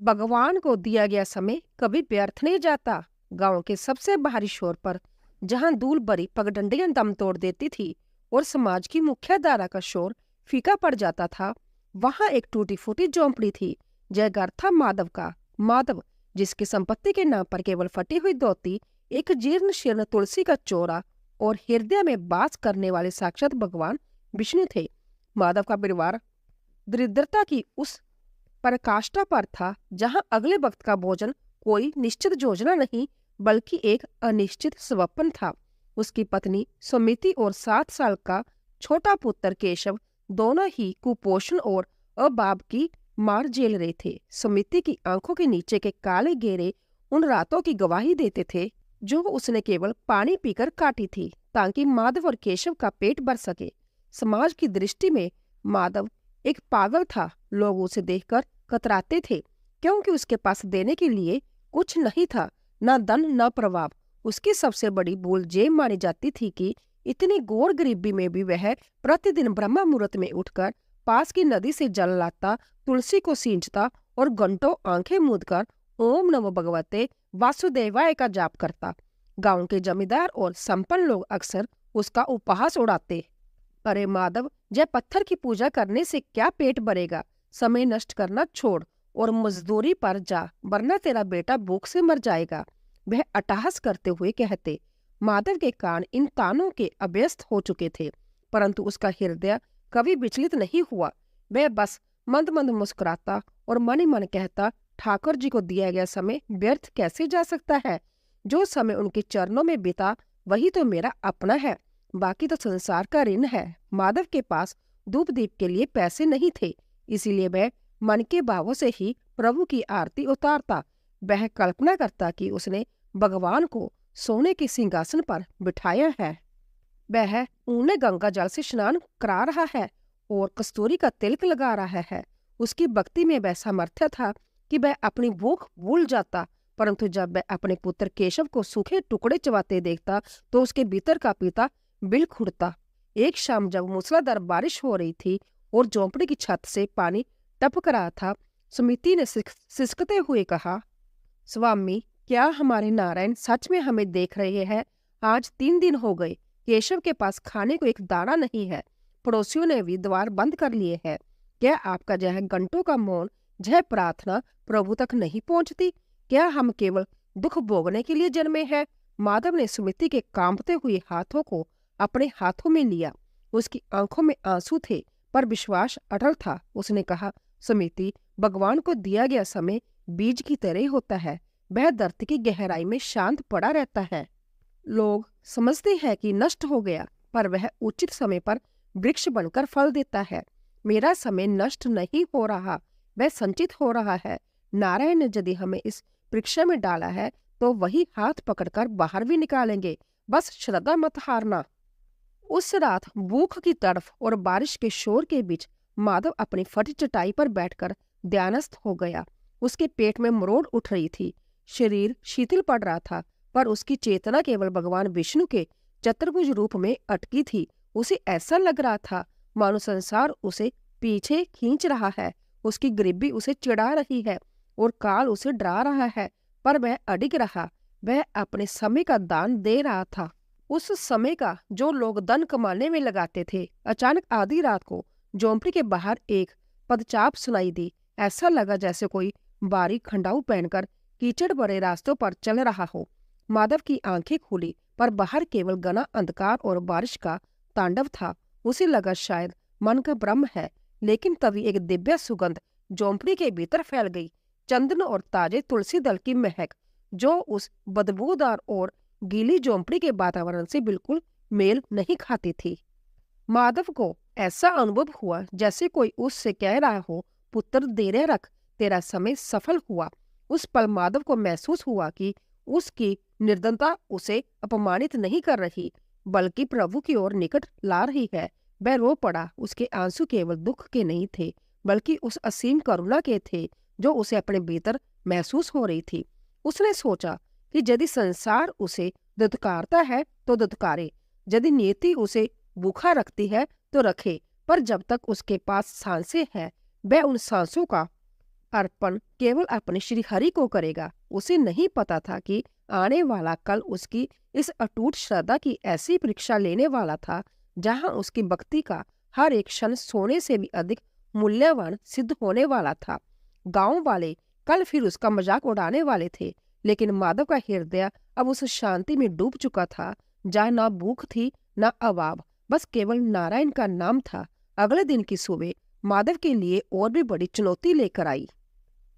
भगवान को दिया गया समय कभी व्यर्थ नहीं जाता। गांव के सबसे बाहरी शोर पर, जहां धूल भरी पगडंडियां दम तोड़ देती थी और समाज की मुख्य धारा का शोर फीका पड़ जाता था, वहां एक टूटी फूटी झोंपड़ी थी। जय घर था माधव का। माधव, जिसकी संपत्ति के नाम पर केवल फटी हुई धोती, एक जीर्ण शीर्ण तुलसी का चोरा और हृदय में वास करने वाले साक्षात भगवान विष्णु थे। माधव का परिवार दरिद्रता की उस पराकाष्ठा पर था, जहां अगले वक्त का भोजन कोई निश्चित योजना नहीं बल्कि एक अनिश्चित स्वप्न था। उसकी पत्नी सुमिति और 7 साल का छोटा पुत्र केशव दोनों ही कुपोषण और अभाव की मार झेल रहे थे। सुमिति की आंखों के नीचे के काले घेरे उन रातों की गवाही देते थे जो उसने केवल पानी पीकर काटी थी ताकि माधव और केशव का पेट भर सके। समाज की दृष्टि में माधव एक पागल था। लोग उसे देखकर कतराते थे क्योंकि उसके पास देने के लिए कुछ नहीं था, न धन न प्रभाव। उसकी सबसे बड़ी भूल ये मानी जाती थी कि इतनी घोर गरीबी में भी वह प्रतिदिन ब्रह्म मुहूर्त में उठकर पास की नदी से जल लाता, तुलसी को सींचता और घंटों आंखें मूंदकर ओम नमो भगवते वासुदेवाय का जाप करता। गांव के जमींदार और संपन्न लोग अक्सर उसका उपहास उड़ाते। अरे माधव, जय पत्थर की पूजा करने से क्या पेट भरेगा? समय नष्ट करना छोड़ और मजदूरी पर जा, वरना तेरा बेटा भूख से मर जाएगा। वह अट्टहास करते हुए कहते। माधव के कान इन तानों के अभ्यस्त हो चुके थे, परंतु उसका हृदय कभी विचलित नहीं हुआ। वह बस मंद मंद मुस्कुराता और मन ही मन कहता, ठाकुर जी को दिया गया समय व्यर्थ कैसे जा सकता है? जो समय उनके चरणों में बीता वही तो मेरा अपना है, बाकी तो संसार का ऋण है। माधव के पास धूप दीप के लिए पैसे नहीं थे, इसीलिए वह मन के भावों से ही प्रभु की आरती उतारता। वह कल्पना करता कि उसने भगवान को सोने के सिंहासन पर बिठाया है। वह उन्हें गंगा जल से स्नान करा रहा है और कस्तूरी का तिलक लगा रहा है। उसकी भक्ति में वह सामर्थ्य था कि वह अपनी भूख भूल जाता, परंतु जब वह अपने पुत्र केशव को सूखे टुकड़े चबाते देखता तो उसके भीतर का पिता बिल खुड़ता। एक शाम जब मूसलाधार बारिश हो रही थी और झोंपड़ी की छत से पानी टपक रहा था, सुमिति ने सिसकते हुए कहा, स्वामी, क्या हमारे नारायण सच में हमें देख रहे हैं? आज 3 दिन हो गए, केशव के पास खाने को एक दाना नहीं है। पड़ोसियों ने भी द्वार बंद कर लिए हैं। क्या आपका यह घंटों का मौन, यह प्रार्थना प्रभु तक नहीं पहुंचती? क्या हम केवल दुख भोगने के लिए जन्मे हैं? माधव ने सुमिति के कांपते हुए हाथों को अपने हाथों में लिया। उसकी आंखों में आंसू थे पर विश्वास अटल था। उसने कहा, सुमिति, भगवान को दिया गया समय बीज की तरह होता है। वह धरती की गहराई में शांत पड़ा रहता है। लोग समझते हैं कि नष्ट हो गया, पर वह उचित समय पर वृक्ष बनकर फल देता है। मेरा समय नष्ट नहीं हो रहा, वह संचित हो रहा है। नारायण ने यदि हमें इस वृक्ष में डाला है तो वही हाथ पकड़कर बाहर भी निकालेंगे। बस श्रद्धा मत हारना। उस रात भूख की तड़फ और बारिश के शोर के बीच माधव अपनी फटी चटाई पर बैठकर ध्यानस्थ हो गया। उसके पेट में मरोड़ उठ रही थी, शरीर शिथिल पड़ रहा था, पर उसकी चेतना केवल भगवान विष्णु के चतुर्भुज रूप में अटकी थी। उसे ऐसा लग रहा था मानो संसार उसे पीछे खींच रहा है। उसकी गरीबी उसे चिढ़ा रही है और काल उसे डरा रहा है, पर वह अडिग रहा। वह अपने समय का दान दे रहा था, उस समय का जो लोग धन कमाने में लगाते थे। अचानक आधी रात को झोंपड़ी के बाहर एक पदचाप सुनाई दी। ऐसा लगा जैसे कोई बारीक खंडाऊ पहनकर कीचड़ भरे रास्तों पर चल रहा हो। माधव की आंखें खुली, पर बाहर केवल घना अंधकार और बारिश का तांडव था। उसे लगा शायद मन का भ्रम है, लेकिन तभी एक दिव्य सुगंध झोंपड़ी के भीतर फैल गई। चंदन और ताजे तुलसी दल की महक, जो उस बदबूदार और गीली झोंपड़ी के वातावरण से बिल्कुल मेल नहीं खाती थी। माधव को ऐसा अनुभव हुआ जैसे कोई उससे कह रहा हो, पुत्र धैर्य रख, तेरा समय सफल हुआ। उस पल माधव को महसूस हुआ कि उसकी निर्धनता उसे अपमानित नहीं कर रही, बल्कि प्रभु की ओर निकट ला रही है। वह रो पड़ा। उसके आंसू केवल दुख के नहीं थे, बल्कि उस असीम करुणा के थे जो उसे अपने भीतर महसूस हो रही थी। उसने सोचा कि यदि संसार उसे दुत्कारता है तो दुत्कारे, यदि नियति उसे भूखा रखती है तो रखे, पर जब तक उसके पास सांसें हैं वह उन सांसों का अर्पण केवल अपने श्री हरि को करेगा। उसे नहीं पता था कि आने वाला कल उसकी इस अटूट श्रद्धा की ऐसी परीक्षा लेने वाला था, जहां उसकी भक्ति का हर एक क्षण सोने से भी अधिक मूल्यवान सिद्ध होने वाला था। गांव वाले कल फिर उसका मजाक उड़ाने वाले थे, लेकिन माधव का हृदय अब उस शांति में डूब चुका था, जहाँ ना भूख थी ना अभाव, बस केवल नारायण का नाम था। अगले दिन की सुबह माधव के लिए और भी बड़ी चुनौती लेकर आई।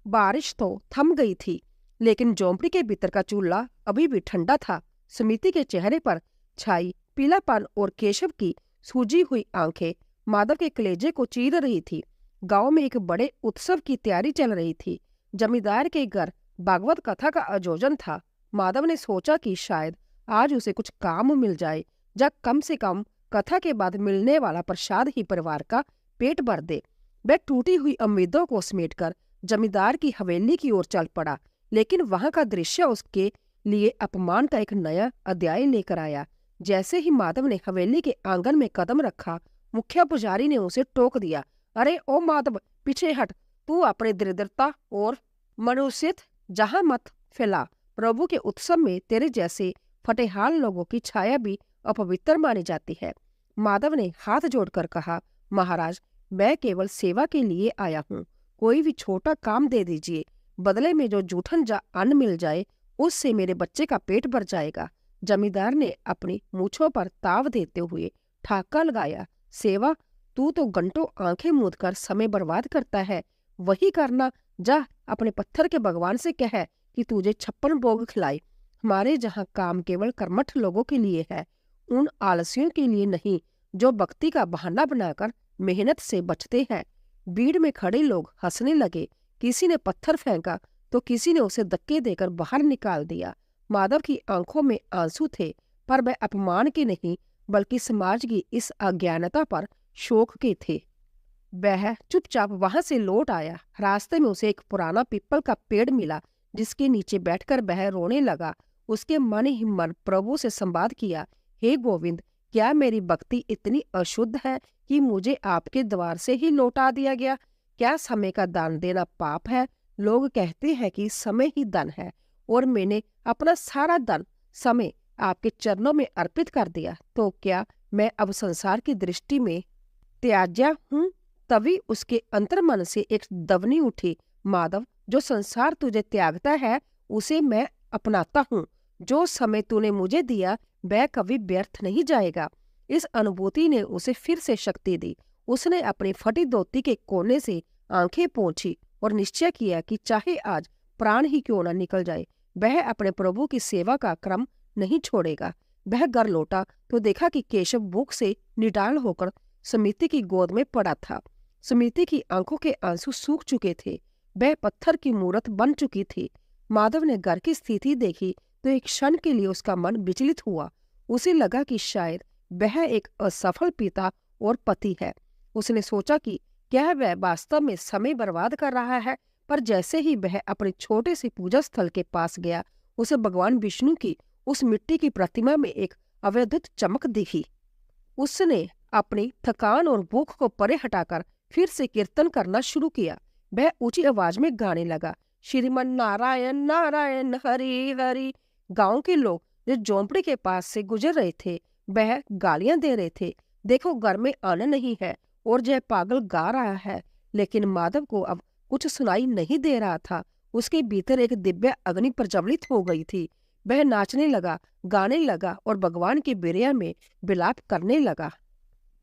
बारिश तो थम गई थी, लेकिन झोंपड़ी के भीतर का चूल्हा अभी भी ठंडा था। सुमिति के चेहरे पर छाई पीलापन और केशव की सूजी हुई आंखें माधव के कलेजे को चीर रही थी। गांव में एक बड़े उत्सव की तैयारी चल रही थी। जमींदार के घर भागवत कथा का आयोजन था। माधव ने सोचा कि शायद आज उसे कुछ काम मिल जाए, या कम से कम कथा के बाद मिलने वाला प्रसाद ही परिवार का पेट भर दे। वह टूटी हुई उम्मीदों को समेटकर जमींदार की हवेली की ओर चल पड़ा, लेकिन वहां का दृश्य उसके लिए अपमान का एक नया अध्याय लेकर आया। जैसे ही माधव ने हवेली के आंगन में कदम रखा, मुखिया पुजारी ने उसे टोक दिया। अरे ओ माधव, पीछे हट, तू अपने दरिद्रता और मनुष्यत जहां मत फैला। प्रभु के उत्सव में तेरे जैसे फटेहाल लोगों की छाया भी अपवित्र मानी जाती है। माधव ने हाथ जोड़कर कहा, महाराज, मैं केवल सेवा के लिए आया हूँ। कोई भी छोटा काम दे दीजिए, बदले में जो जूठन जा अन्न मिल जाए उससे मेरे बच्चे का पेट भर जाएगा। जमींदार ने अपनी मूछों पर ताव देते हुए ठाका लगाया। सेवा? तू तो घंटों आंखें मूंद कर समय बर्बाद करता है। वही करना, जा अपने पत्थर के भगवान से कह कि तुझे 56 भोग खिलाए। हमारे जहाँ काम केवल कर्मठ लोगों के लिए है, उन आलसियों के लिए नहीं जो भक्ति का बहाना बनाकर मेहनत से बचते हैं। भीड़ में खड़े लोग हंसने लगे। किसी ने पत्थर फेंका तो किसी ने उसे धक्के देकर बाहर निकाल दिया। माधव की आंखों में आंसू थे, पर वह अपमान के नहीं बल्कि समाज की इस अज्ञानता पर शोक के थे। वह चुपचाप वहां से लौट आया। रास्ते में उसे एक पुराना पीपल का पेड़ मिला, जिसके नीचे बैठकर वह रोने लगा। उसके मन ही मन प्रभु से संवाद किया, हे गोविंद, क्या मेरी भक्ति इतनी अशुद्ध है कि मुझे आपके द्वार से ही लौटा दिया गया? क्या समय का दान देना पाप है? लोग कहते हैं कि समय ही धन है, और मैंने अपना सारा धन समय आपके चरणों में अर्पित कर दिया, तो क्या मैं अब संसार की दृष्टि में त्याज्य हूँ? तभी उसके अंतर्मन से एक दवनी उठी, माधव, जो संसार तुझे त्यागता है उसे मैं अपनाता हूँ। जो समय तूने मुझे दिया वह कभी व्यर्थ नहीं जाएगा। इस अनुभूति ने उसे फिर से शक्ति दी। उसने अपनी फटी धोती के कोने से आंखें पोंछी और निश्चय किया कि चाहे आज प्राण ही क्यों न निकल जाए, वह अपने प्रभु की सेवा का क्रम नहीं छोड़ेगा। वह घर लौटा तो देखा कि केशव भूख से निडाल होकर सुमिति की गोद में पड़ा था। सुमिति की आंखों के आंसू सूख चुके थे। वह पत्थर की मूरत बन चुकी थी। माधव ने घर की स्थिति देखी तो एक क्षण के लिए उसका मन विचलित हुआ। उसे लगा कि शायद वह एक असफल पिता और पति है। उसने सोचा कि क्या वह वास्तव में समय बर्बाद कर रहा है, पर जैसे ही वह अपने छोटे से पूजा स्थल के पास गया, उसे भगवान विष्णु की उस मिट्टी की प्रतिमा में एक अद्भुत चमक दिखी। उसने अपनी थकान और भूख को परे हटाकर फिर से कीर्तन करना शुरू किया। वह ऊंची आवाज में गाने लगा, श्रीमन नारायण नारायण हरि हरि। गांव के लोग जो झोंपड़ी के पास से गुजर रहे थे वह गालियां दे रहे थे, देखो घर में अन्न नहीं है और यह पागल गा रहा है। लेकिन माधव को अब कुछ सुनाई नहीं दे रहा था। उसके भीतर एक दिव्य अग्नि प्रज्वलित हो गई थी। वह नाचने लगा, गाने लगा और भगवान की बिरया में विलाप करने लगा।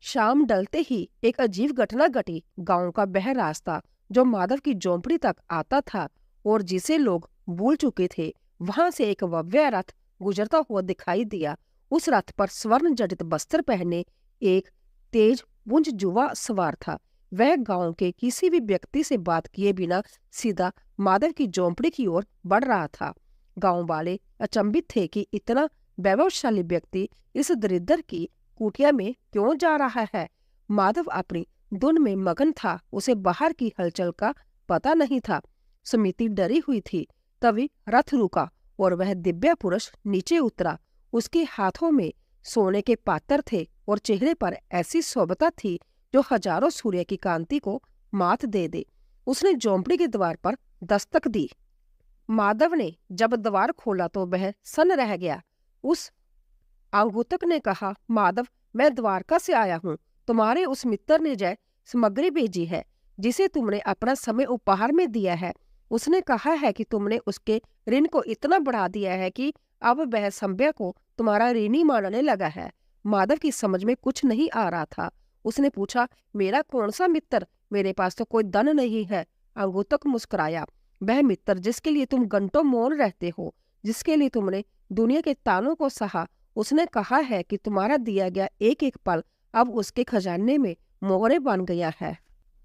शाम ढलते ही एक अजीब घटना घटी। गांव का वह रास्ता जो माधव की झोंपड़ी तक आता था और जिसे लोग भूल चुके थे, वहां से एक भव्य रथ गुजरता हुआ दिखाई दिया। उस रथ पर स्वर्ण जड़ित वस्त्र पहने एक तेज पुंज युवा सवार था। वह गांव के किसी भी व्यक्ति से बात किए बिना सीधा माधव की झोंपड़ी की ओर बढ़ रहा था। गांव वाले अचंभित थे कि इतना वैभवशाली व्यक्ति इस दरिद्र की कुटिया में क्यों जा रहा है। माधव अपनी धुन में मगन था। उसे बाहर की हलचल का पता नहीं था। सुमिति डरी हुई थी। तभी रथ रुका और वह दिव्य पुरुष नीचे उतरा। उसके हाथों में सोने के पात्र थे और चेहरे पर ऐसी शोभता थी जो हजारों सूर्य की कांति को मात दे दे। उसने झोंपड़ी के द्वार पर दस्तक दी। माधव ने जब द्वार खोला तो वह सन्न रह गया। उस आंगुतक ने कहा, माधव, मैं द्वारका से आया हूँ। तुम्हारे उस मित्र ने जय सामग्री भेजी है जिसे तुमने अपना समय उपहार में दिया है। उसने कहा है कि तुमने उसके ऋण को इतना बढ़ा दिया है कि अब वह संभ्या को तुम्हारा ऋणी मानने लगा है। माधव की समझ में कुछ नहीं आ रहा था। उसने पूछा, मेरा कौन सा मित्र? मेरे पास तो कोई धन नहीं है। अंगुतक मुस्कुराया। वह मित्र जिसके लिए तुम घंटों मौन रहते हो, जिसके लिए तुमने दुनिया के तानों को सहा, उसने कहा है कि तुम्हारा दिया गया एक एक पल अब उसके खजाने में मोहरे बन गया है।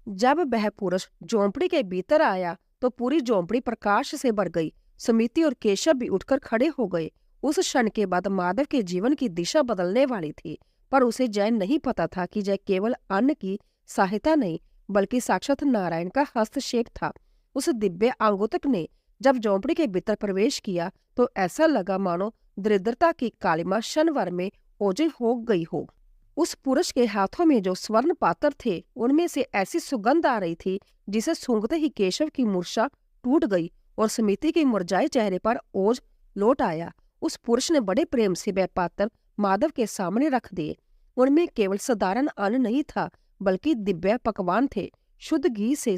जब वह पुरुष झोंपड़ी के भीतर आया तो पूरी झोंपड़ी प्रकाश से भर गई। समिति और केशव भी उठकर खड़े हो गए। उस क्षण के बाद माधव के जीवन की दिशा बदलने वाली थी, पर उसे जय नहीं पता था कि जय केवल अन्न की सहायता नहीं बल्कि साक्षात नारायण का हस्तक्षेप था। उस दिव्य आंगुतक ने जब झोंपड़ी के भीतर प्रवेश किया तो ऐसा लगा मानो दरिद्रता की कालिमा क्षणभर में ओझल हो गई हो। उस पुरुष के हाथों में जो स्वर्ण पात्र थे उनमें से ऐसी सुगंध आ रही थी जिसे सूंघते ही केशव की मूर्छा टूट गई और समिति के मुरझाए चेहरे पर ओझ लौट आया। उस पुरुष ने बड़े प्रेम से वह पात्र माधव के सामने रख दिए। उनमें केवल साधारण अन्न नहीं था बल्कि दिव्य पकवान थे। शुद्ध घी से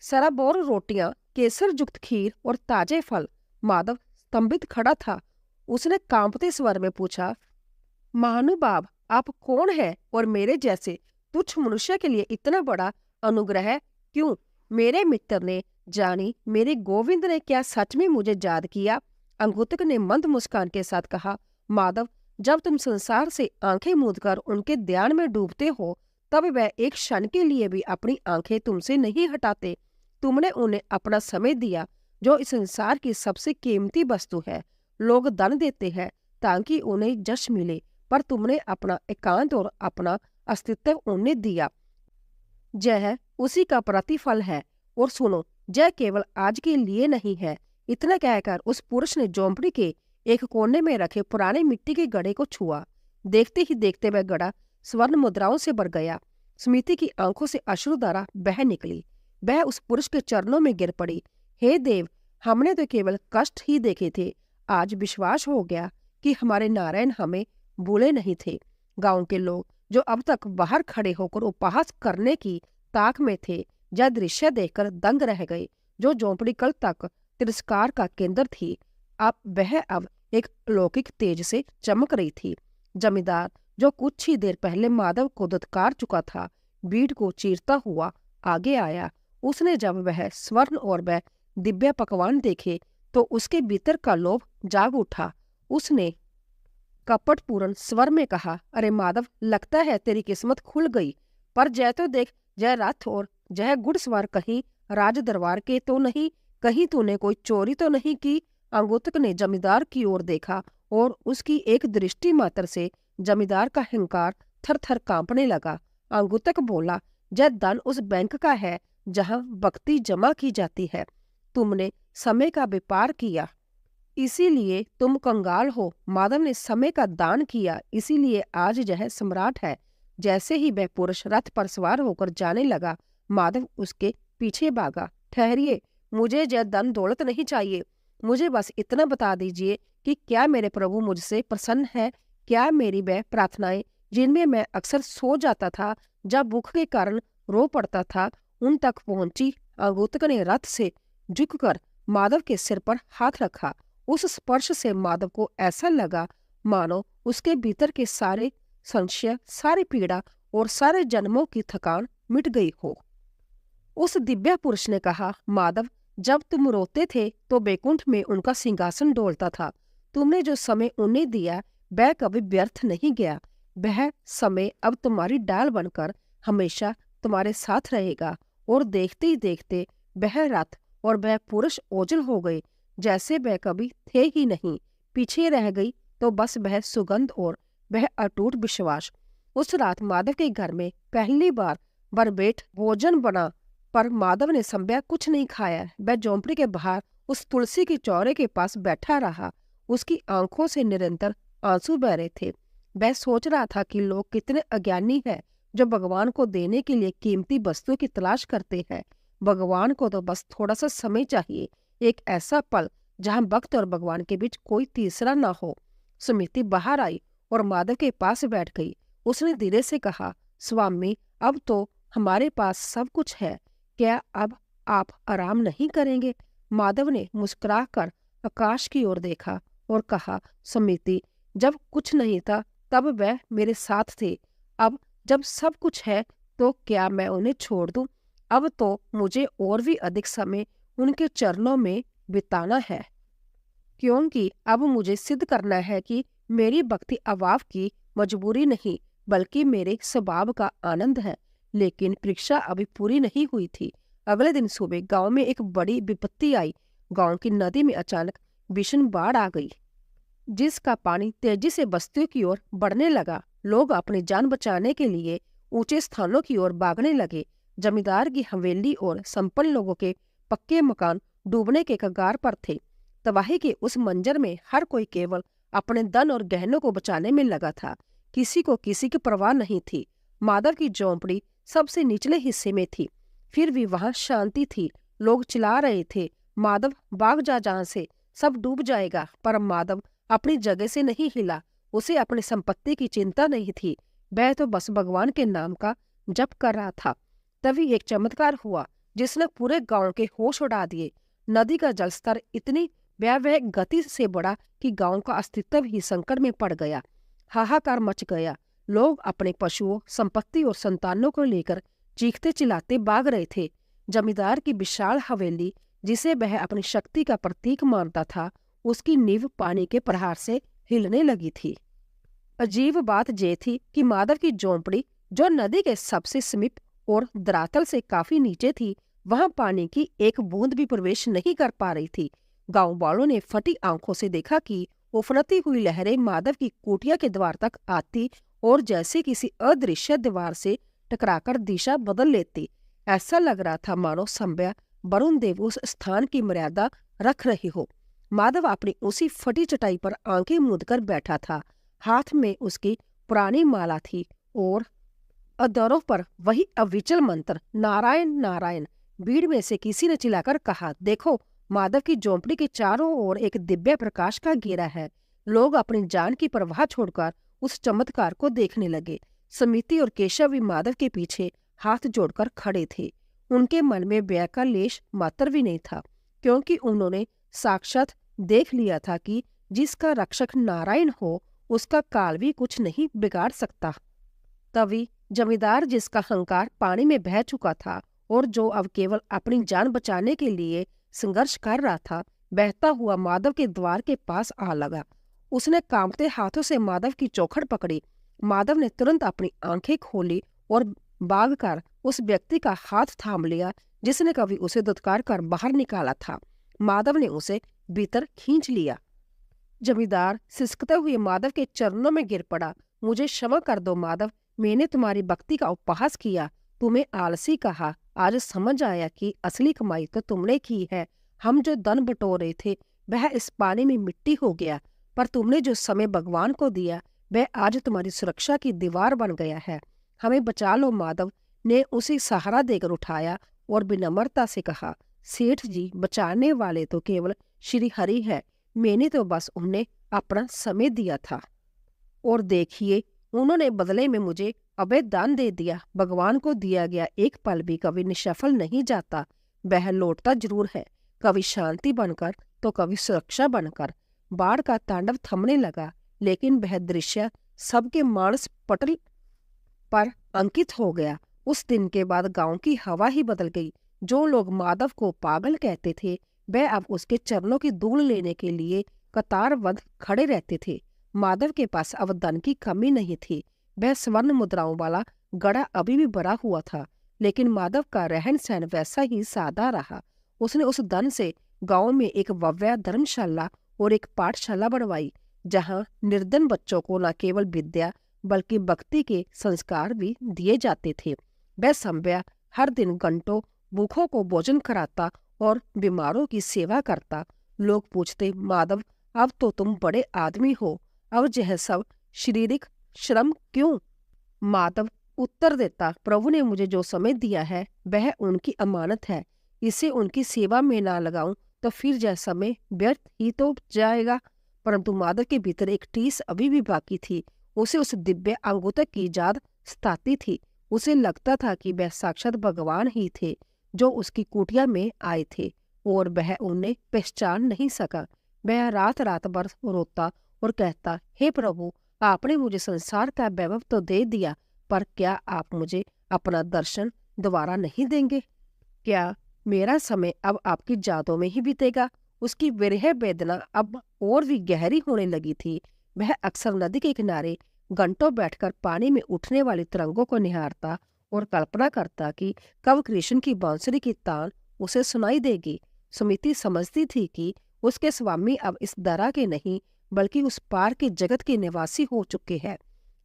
सराबोर रोटियां, केसर युक्त खीर और ताजे फल। माधव स्तंभित खड़ा था। उसने कांपते स्वर में पूछा, महानुभाव, आप कौन है और मेरे जैसे तुच्छ मनुष्य के लिए इतना बड़ा अनुग्रह क्यों? मेरे मित्र ने जानी, मेरे गोविंद ने क्या सच में मुझे याद किया? अंगुतक ने मंद मुस्कान के साथ कहा, माधव, जब तुम संसार से आंखें मूंदकर उनके ध्यान में डूबते हो तब वह एक क्षण के लिए भी अपनी आंखें तुमसे नहीं हटाते। तुमने उन्हें अपना समय दिया जो इस संसार की सबसे कीमती वस्तु है। लोग धन देते हैं ताकि उन्हें यश मिले, पर तुमने अपना एकांत और अपना अस्तित्व उन्हें दिया। जय उसी का प्रतिफल है। और सुनो, जय केवल आज के लिए नहीं है। इतना कहकर उस पुरुष ने झोंपड़ी के एक कोने में रखे पुराने मिट्टी के घड़े को छुआ। देखते ही देखते वह घड़ा स्वर्ण मुद्राओं से भर गया। स्मृति की आंखों से अश्रुधारा बह निकली। वह उस पुरुष के चरणों में गिर पड़ी। हे देव, हमने तो केवल कष्ट ही देखे थे। आज विश्वास हो गया कि हमारे नारायण हमें भूले नहीं थे। गांव के लोग जो अब तक बाहर खड़े होकर उपहास करने की ताक में थे, यह दृश्य देखकर दंग रह गए। जो झोंपड़ी कल तक तिरस्कार का केंद्र थी, अब एक अलौकिक तेज से चमक रही थी। जमींदार, जो कुछ ही देर पहले माधव को दुत्कार चुका था, भीड़ को चीरता हुआ आगे आया। उसने जब वह स्वर्ण और वह दिव्य पकवान देखे तो उसके भीतर का लोभ जाग उठा। उसने कपटपूर्ण स्वर में कहा, अरे माधव, लगता है तेरी किस्मत खुल गई। पर जय तो देख, जय रथ और जय घुड़सवार कहीं राज दरबार के तो नहीं, कहीं तूने कोई चोरी तो नहीं की? अंगुतक ने जमींदार की ओर देखा और उसकी एक दृष्टि मात्र से जमींदार का अहंकार थर थर कांपने लगा। अंगुतक बोला, जय धन उस बैंक का है जहां भक्ति जमा की जाती है। तुमने समय का व्यापार किया, इसीलिए तुम कंगाल हो। माधव ने समय का दान किया, इसीलिए आज यह सम्राट है। जैसे ही वह पुरुष रथ पर सवार होकर जाने लगा, माधव उसके पीछे भागा। ठहरिए, मुझे यह धन दौलत नहीं चाहिए। मुझे बस इतना बता दीजिए कि क्या मेरे प्रभु मुझसे प्रसन्न है? क्या मेरी वह प्रार्थनाएं जिनमें मैं अक्सर सो जाता था, जब भूख के कारण रो पड़ता था, उन तक पहुंची? अंगुतक ने रथ से झुककर माधव के सिर पर हाथ रखा। उस स्पर्श से माधव को ऐसा लगा मानो उसके भीतर के सारे संशय, सारी पीड़ा और सारे जन्मों की थकान मिट गई हो। उस दिव्य पुरुष ने कहा, माधव, जब तुम रोते थे तो बैकुंठ में उनका सिंहासन डोलता था। तुमने जो समय उन्हें दिया वह कभी व्यर्थ नहीं गया। वह समय अब तुम्हारी डाल बनकर हमेशा तुम्हारे साथ रहेगा। और देखते ही देखते वह रथ और वह पुरुष ओझल हो गए, जैसे वह कभी थे ही नहीं। पीछे रह गई तो बस वह सुगंध और वह अटूट विश्वास। उस रात माधव के घर में पहली बार भरपेट भोजन बना, पर माधव ने संभ्या कुछ नहीं खाया। वह झोंपड़ी के बाहर उस तुलसी के चौरे के पास बैठा रहा। उसकी आंखों से निरंतर आंसू बह रहे थे। वह सोच रहा था कि लोग कितने अज्ञानी हैं। जो भगवान को देने के लिए कीमती वस्तुओं की तलाश करते हैं। भगवान को तो बस थोड़ा सा समय चाहिए, एक ऐसा पल जहां भक्त और भगवान के बीच कोई तीसरा ना हो। सुमिति बाहर आई और माधव के पास बैठ गई। उसने धीरे से कहा, स्वामी, अब तो हमारे पास सब कुछ है, क्या अब आप आराम नहीं करेंगे? माधव ने मुस्कुराकर आकाश की ओर देखा और कहा, सुमिति, जब कुछ नहीं था तब वह मेरे साथ थे, अब जब सब कुछ है तो क्या मैं उन्हें छोड़ दूं? अब तो मुझे और भी अधिक समय उनके चरणों में बिताना है, क्योंकि अब मुझे सिद्ध करना है कि मेरी भक्ति अभाव की मजबूरी नहीं बल्कि मेरे स्वभाव का आनंद है। लेकिन परीक्षा अभी पूरी नहीं हुई थी। अगले दिन सुबह गांव में एक बड़ी विपत्ति आई। गांव की नदी में अचानक भीषण बाढ़ आ गई, जिसका पानी तेजी से बस्तियों की ओर बढ़ने लगा। लोग अपनी जान बचाने के लिए ऊंचे स्थानों की ओर भागने लगे। जमींदार की हवेली और संपन्न लोगों के पक्के मकान डूबने के कगार पर थे। तबाही के उस मंजर में हर कोई केवल अपने धन और गहनों को बचाने में लगा था। किसी को किसी की परवाह नहीं थी। माधव की झोंपड़ी सबसे निचले हिस्से में थी, फिर भी वहां शांति थी। लोग चिल्ला रहे थे, माधव भाग जा जहां से, सब डूब जाएगा। पर माधव अपनी जगह से नहीं हिला। उसे अपनी संपत्ति की चिंता नहीं थी, वह तो बस भगवान के नाम का जप कर रहा था। तभी एक चमत्कार हुआ जिसने पूरे गांव के होश उड़ा दिए। नदी का जलस्तर इतनी भयावह गति से बढ़ा कि गांव का अस्तित्व ही संकट में पड़ गया। हाहाकार मच गया। लोग अपने पशुओं, संपत्ति और संतानों को लेकर चीखते चिल्लाते भाग रहे थे। जमींदार की विशाल हवेली, जिसे वह अपनी शक्ति का प्रतीक मानता था, उसकी नींव पानी के प्रहार से हिलने लगी थी। अजीब बात यह थी कि माधव की झोंपड़ी, जो नदी के सबसे समीप और धरातल से काफी नीचे थी, वहां पानी की एक बूंद भी प्रवेश नहीं कर पा रही थी। गांव वालों ने फटी आंखों से देखा कि उफनती हुई लहरें माधव की कुटिया के द्वार तक आती और जैसे किसी अदृश्य दीवार से टकराकर दिशा बदल लेती। ऐसा लग रहा था मानो संभ्या वरुण देव उस स्थान की मर्यादा रख रही हो। माधव अपनी उसी फटी चटाई पर आंखें मूंद कर बैठा था। हाथ में उसकी पुरानी माला थी और अधरों पर वही अविचल मंत्र, नारायण नारायण। भीड़ में से किसी ने चिल्लाकर कहा, देखो, माधव की झोंपड़ी के चारों ओर एक दिव्य प्रकाश का घेरा है। लोग अपनी जान की परवाह छोड़कर उस चमत्कार को देखने लगे। समिति और केशव भी माधव के पीछे हाथ जोड़कर खड़े थे। उनके मन में भय का लेश मात्र भी नहीं था, क्योंकि उन्होंने साक्षात देख लिया था कि जिसका रक्षक नारायण हो, उसका काल भी कुछ नहीं बिगाड़ सकता। तभी जमींदार, जिसका अहंकार पानी में बह चुका था और जो अब केवल अपनी जान बचाने के लिए संघर्ष कर रहा था, बहता हुआ माधव के द्वार के पास आ लगा। उसने कांपते हाथों से माधव की चौखट पकड़ी। माधव ने तुरंत अपनी आंखें खोली और भागकर उस व्यक्ति का हाथ थाम लिया जिसने कभी उसे दुत्कार कर बाहर निकाला था। माधव ने उसे भीतर खींच लिया। जमींदार सिसकते हुए माधव के चरणों में गिर पड़ा। मुझे क्षमा कर दो माधव, मैंने तुम्हारी भक्ति का उपहास किया, तुम्हें आलसी कहा। आज समझ आया कि असली कमाई तो तुमने की है। हम जो धन बटोर रहे थे वह इस पानी में मिट्टी हो गया, पर तुमने जो समय भगवान को दिया वह आज तुम्हारी सुरक्षा की दीवार बन गया है। हमें बचा लो। माधव ने उसे सहारा देकर उठाया और विनम्रता से कहा, सेठ जी, बचाने वाले तो केवल श्री हरि है, मैंने तो बस उन्हें अपना समय दिया था। और देखिए, उन्होंने बदले में मुझे अभय दान दे दिया। भगवान को दिया गया एक पल भी कभी निष्फल नहीं जाता, वह लौटता जरूर है, कभी शांति बनकर तो कभी सुरक्षा बनकर। बाढ़ का तांडव थमने लगा, लेकिन वह दृश्य सबके मानस पटल पर अंकित हो गया। उस दिन के बाद गांव की हवा ही बदल गई। जो लोग माधव को पागल कहते थे, वह अब उसके चरणों की धूल लेने के लिए कतारबद्ध खड़े रहते थे। माधव के पास अब धन की कमी नहीं थी। वह स्वर्ण मुद्राओं वाला गड़ा अभी भी भरा हुआ था, लेकिन माधव का रहन सहन वैसा ही सादा रहा। उसने उस धन से गांव में एक भव्य धर्मशाला और एक पाठशाला बनवाई, जहां निर्धन बच्चों को न केवल विद्या बल्कि भक्ति के संस्कार भी दिए जाते थे। वह संभ्या हर दिन घंटों भूखों को भोजन कराता और बीमारों की सेवा करता। लोग पूछते, माधव, अब तो तुम बड़े आदमी हो, अब यह सब शारीरिक श्रम क्यों? माधव उत्तर देता, प्रभु ने मुझे जो समय दिया है वह उनकी अमानत है। इसे उनकी सेवा में ना लगाऊं तो फिर यह समय व्यर्थ ही तो जाएगा। परंतु माधव के भीतर एक टीस अभी भी बाकी थी। उसे उस दिव्य अंगूठे की याद सताती थी। उसे लगता था कि वह साक्षात भगवान ही थे जो उसकी कुटिया में आए थे, और वह उन्हें पहचान नहीं सका। वह रात रात भर रोता और कहता, हे प्रभु, आपने मुझे संसार का वैभव तो दे दिया, पर क्या आप मुझे अपना दर्शन दोबारा नहीं देंगे? क्या मेरा समय अब आपकी यादों में ही बीतेगा? उसकी विरह वेदना अब और भी गहरी होने लगी थी। वह अक्सर नदी के किनारे घंटों बैठकर पानी में उठने वाली तरंगों को निहारता और कल्पना करता कि कब कृष्ण की बांसुरी की तान उसे सुनाई देगी। सुमिति समझती थी कि उसके स्वामी अब इस दरा के नहीं बल्कि उस पार के जगत के निवासी हो चुके हैं।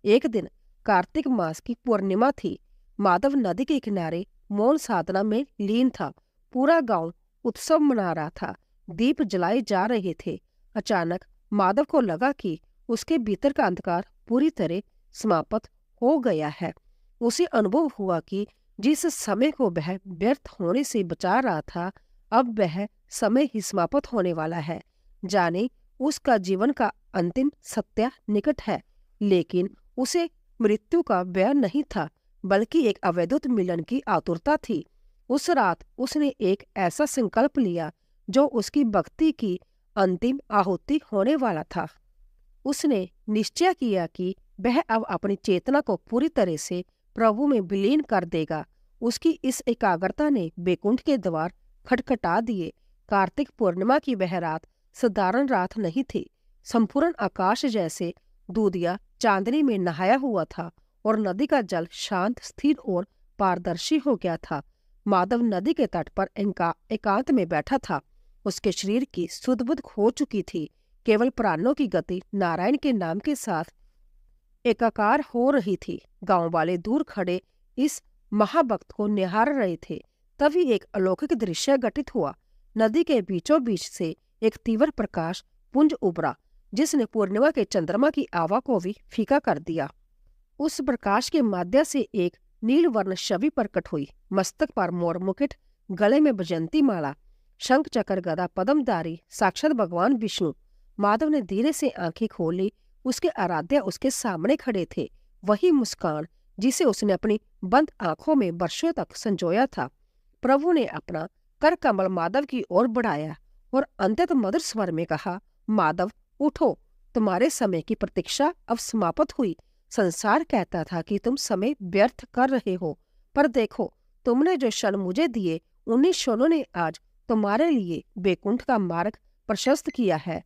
एक दिन कार्तिक मास की पूर्णिमा थी। माधव नदी के किनारे मौन साधना में लीन था। पूरा गांव उत्सव मना रहा था। दीप जलाए जा रहे थे। अचानक माधव को लगा कि उसके भीतर का अंधकार पूरी तरह समाप्त हो गया है। उसे अनुभव हुआ कि जिस समय को वह व्यर्थ होने से बचा रहा था, अब वह समय ही समाप्त होने वाला है। जाने उसका जीवन का अंतिम सत्य निकट है, लेकिन उसे मृत्यु का भय नहीं था, बल्कि एक अवैधुत मिलन की आतुरता थी। उस रात उसने एक ऐसा संकल्प लिया जो उसकी भक्ति की अंतिम आहुति होने वाला था। उसने निश्चय किया कि वह अब अपनी चेतना को पूरी तरह से प्रभु में विलीन कर देगा। उसकी इस एकाग्रता ने बैकुंठ के द्वार खटखटा दिए। कार्तिक पूर्णिमा की वह रात साधारण रात नहीं थी। संपूर्ण आकाश जैसे दूधिया चांदनी में नहाया हुआ था और नदी का जल शांत, स्थिर और पारदर्शी हो गया था। माधव नदी के तट पर एकांत में बैठा था। उसके शरीर की सुध-बुध खो चुकी थी। केवल प्राणों की गति नारायण के नाम के साथ एकाकार हो रही थी। गांव वाले दूर खड़े इस महाभक्त को निहार रहे थे। तभी एक अलौकिक दृश्य घटित हुआ। नदी के बीचों बीच से एक तीव्र प्रकाश पुंज उभरा, जिसने पूर्णिमा के चंद्रमा की आभा को भी फीका कर दिया। उस प्रकाश के माध्यम से एक नील वर्ण छवि प्रकट हुई। मस्तक पर मोर मुकुट, गले में वैजयंती माला, शंख चक्र गदा पद्मधारी साक्षात भगवान विष्णु। माधव ने धीरे से आंखें खोली। उसके आराध्य उसके सामने खड़े थे। वही मुस्कान जिसे उसने अपनी बंद आंखों में वर्षों तक संजोया था। प्रभु ने अपना कर कमल माधव की ओर बढ़ाया और अंत्यत मधुर स्वर में कहा, माधव उठो, तुम्हारे समय की प्रतीक्षा अब समाप्त हुई। संसार कहता था कि तुम समय व्यर्थ कर रहे हो, पर देखो, तुमने जो क्षण मुझे दिए, उन्हीं क्षणों ने आज तुम्हारे लिए बैकुंठ का मार्ग प्रशस्त किया है।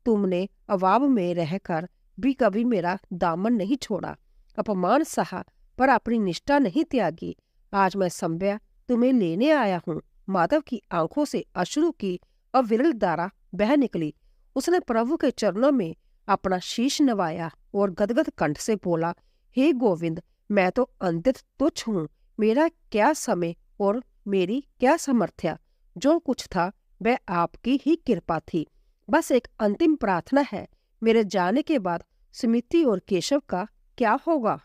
तुमने अभाव में रहकर भी कभी मेरा दामन नहीं छोड़ा, अपमान सहा, पर अपनी निष्ठा नहीं त्यागी। आज मैं संभ्या तुम्हें लेने आया हूँ। माधव की आंखों से अश्रु की अविरल धारा बह निकली। उसने प्रभु के चरणों में अपना शीश नवाया और गदगद कंठ से बोला, हे गोविंद, मैं तो अंतत तुच्छ हूँ। मेरा क्या समय और मेरी क्या सामर्थ्य? जो कुछ था वह आपकी ही कृपा थी। बस एक अंतिम प्रार्थना है, मेरे जाने के बाद सुमिति और केशव का क्या होगा?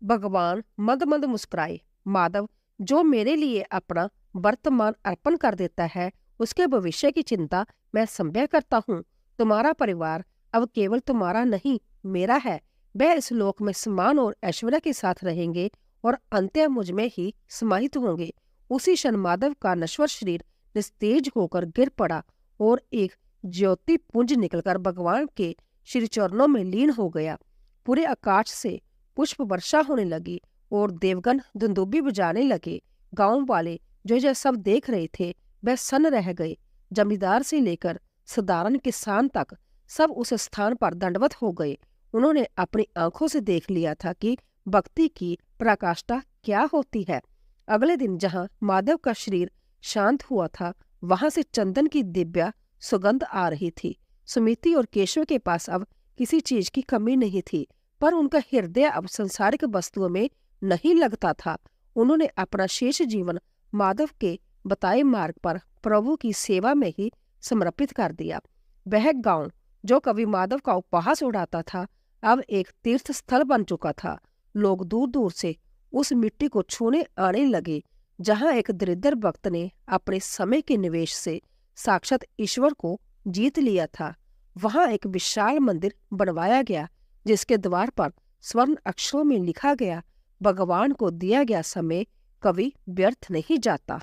भगवान मंद मंद मुस्कुराए। माधव, जो मेरे लिए अपना वर्तमान अर्पण कर देता है, उसके भविष्य की चिंता मैं संभव करता हूँ। तुम्हारा परिवार अब केवल तुम्हारा नहीं, मेरा है। वह इस लोक में सम्मान और ऐश्वर्य के साथ रहेंगे और अंत्य मुझ में ही समाहित होंगे। उसी क्षण माधव का नश्वर शरीर निस्तेज होकर गिर पड़ा और एक ज्योति पुंज निकलकर भगवान के श्री चरणों में लीन हो गया। पूरे आकाश से पुष्प वर्षा होने लगी और देवगण दुंदुबी बजाने लगे। गांव वाले जो यह सब देख रहे थे वह सन्न रह गए। जमींदार से लेकर साधारण किसान तक सब उस स्थान पर दंडवत हो गए। उन्होंने अपनी आंखों से देख लिया था कि भक्ति की पराकाष्ठा क्या होती है। अगले दिन जहां माधव का शरीर शांत हुआ था, वहां से चंदन की दिव्य सुगंध आ रही थी। सुमिति और केशव के पास अब किसी चीज की कमी नहीं थी, पर उनका हृदय अब संसारिक वस्तुओं में नहीं लगता था। उन्होंने अपना शेष जीवन माधव के बताए मार्ग पर प्रभु की सेवा में ही समर्पित कर दिया। वह गांव जो कभी माधव का उपहास उड़ाता था, अब एक तीर्थ स्थल बन चुका था। लोग दूर दूर से उस मिट्टी को छूने आने लगे जहां एक दरिद्र भक्त ने अपने समय के निवेश से साक्षात ईश्वर को जीत लिया था। वहां एक विशाल मंदिर बनवाया गया जिसके द्वार पर स्वर्ण अक्षरों में लिखा गया, भगवान को दिया गया समय कभी व्यर्थ नहीं जाता।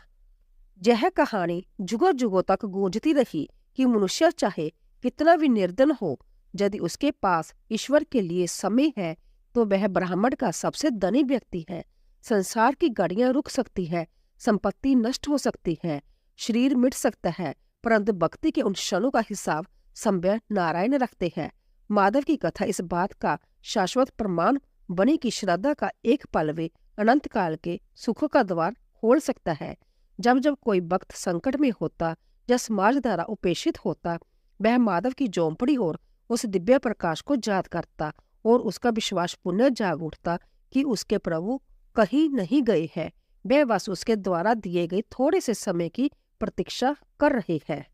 यह कहानी जुगों जुगों तक गूंजती रही कि मनुष्य चाहे कितना भी निर्धन हो, यदि उसके पास ईश्वर के लिए समय है तो वह ब्राह्मण का सबसे धनी व्यक्ति है। संसार की गाड़ियां रुक सकती है, संपत्ति नष्ट हो सकती है, शरीर मिट सकता है, परंतु भक्ति के उन क्षणों का हिसाब स्वयं नारायण रखते हैं। माधव की कथा इस बात का शाश्वत प्रमाण बने कि श्रद्धा का एक पल वे अनंत काल के सुखों का द्वार खोल सकता है। जब जब कोई भक्त संकट में होता या समाज द्वारा उपेक्षित होता, वह माधव की झोंपड़ी और उस दिव्य प्रकाश को याद करता और उसका विश्वास पुनः जाग उठता कि उसके प्रभु कहीं नहीं गए हैं, वह बस उसके द्वारा दिए गए थोड़े से समय की प्रतीक्षा कर रहे हैं।